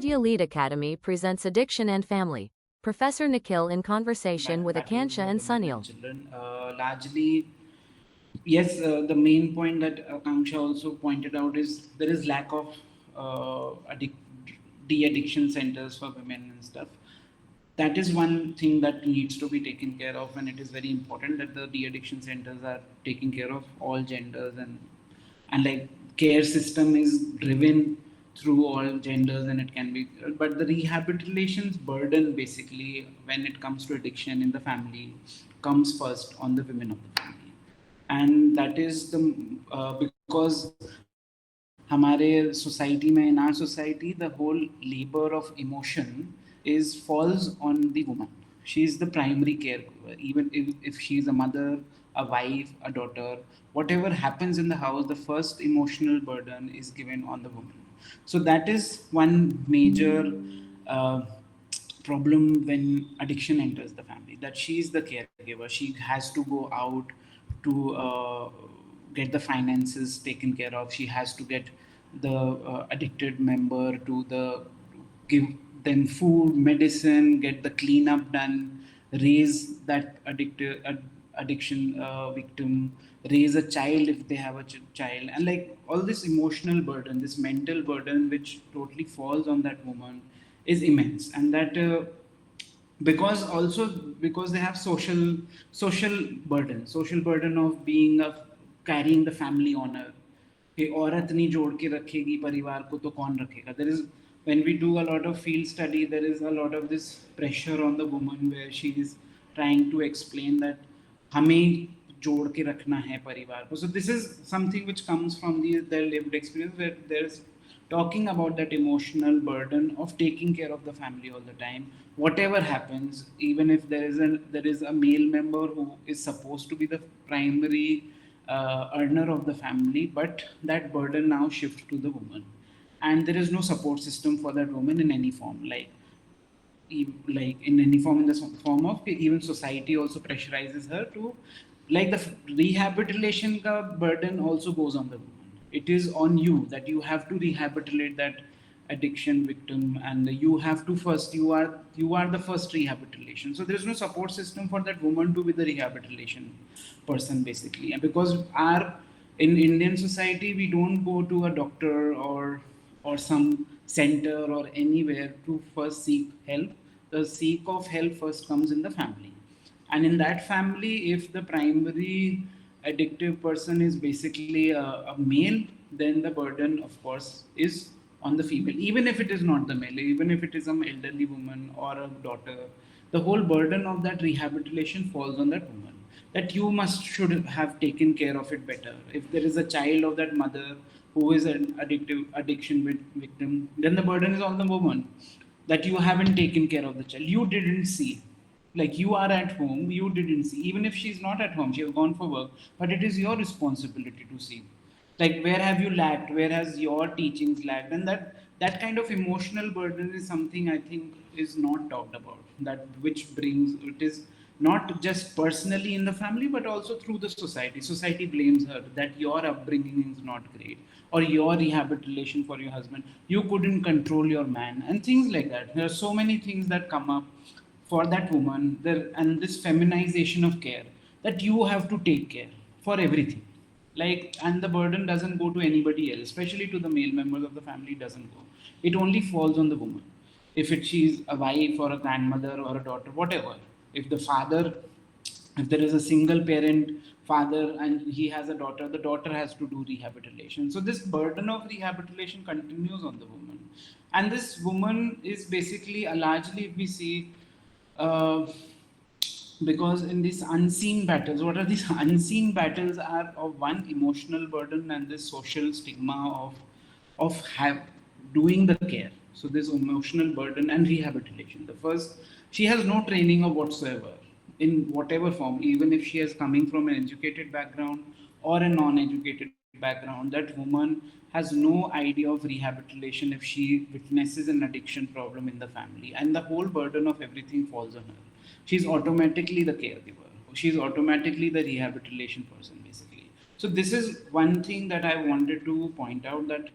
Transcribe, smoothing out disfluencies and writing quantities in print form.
Vidya Lead Academy presents Addiction and Family. Professor Nikhil in conversation with Akansha and women and Sunil. children. Largely, yes, the main point that Akanksha also pointed out is there is lack of de-addiction centers for women and stuff. That is one thing that needs to be taken care of, and it is very important that the de-addiction centers are taking care of all genders, and like care system is driven through all genders, and it can be, but the rehabilitation's burden basically when it comes to addiction in the family comes first on the women of the family. And that is the because हमारे society में, in our society, the whole labor of emotion is falls on the woman. She is the primary caregiver, even if she is a mother, a wife, a daughter. Whatever happens in the house, the first emotional burden is given on the woman. So that is one major uh, problem when addiction enters the family, that she is the caregiver. She has to go out to get the finances taken care of. She has to get the addicted member to the give them food, medicine, get the cleanup done, raise that addiction victim, raise a child if they have a child, and like all this emotional burden, this mental burden, which totally falls on that woman, is immense. And that because also because they have social burden of being a carrying the family honor, कि औरत नहीं जोड़ के रखेगी परिवार को तो कौन रखेगा. There is, when we do a lot of field study, there is a lot of this pressure on the woman where she is trying to explain that हमें जोड़ के रखना है परिवार को. So this is something which comes from their lived experience, where there's talking about that emotional burden of taking care of the family all the time, whatever happens, even if there is a male member who is supposed to be the primary earner of the family, but that burden now shifts to the woman, and there is no support system for that woman in any form, like in any form, in the form of even society also pressurizes her to, like the rehabilitation ka burden also goes on the woman. It is on you that you have to rehabilitate that addiction victim, and you have to first, you are the first rehabilitation. So there is no support system for that woman to be the rehabilitation person basically. And because our, in Indian society, we don't go to a doctor or some center or anywhere to first seek help. The seek of help first comes in the family, and in that family, if the primary addictive person is basically a male, then the burden of course is on the female. Even if it is not the male, even if it is an elderly woman or a daughter, the whole burden of that rehabilitation falls on that woman, that you must should have taken care of it better. If there is a child of that mother who is an addiction victim, then the burden is on the woman, that you haven't taken care of the child, you didn't see, like you are at home, you didn't see. Even if she's not at home, she has gone for work, but it is your responsibility to see, like where have you lacked, where has your teachings lacked. And that kind of emotional burden is something I think is not talked about, that which brings, it is not just personally in the family but also through the society blames her that your upbringing is not great, or your rehabilitation for your husband, you couldn't control your man, and things like that. There are so many things that come up for that woman there, and this feminization of care, that you have to take care for everything, like, and the burden doesn't go to anybody else, especially to the male members of the family, doesn't go, it only falls on the woman. If she's a wife or a grandmother or a daughter, whatever, if the father, if there is a single parent father and he has a daughter, the daughter has to do rehabilitation. So this burden of rehabilitation continues on the woman, and this woman is basically a largely, if we see, uh, because in these unseen battles, what are these unseen battles are of one emotional burden and this social stigma of have doing the care. So this emotional burden and rehabilitation, the first, she has no training of whatsoever in whatever form, even if she is coming from an educated background or a non-educated background, that woman has no idea of rehabilitation if she witnesses an addiction problem in the family, and the whole burden of everything falls on her. She's automatically the caregiver, she's automatically the rehabilitation person basically. So this is one thing that I wanted to point out, that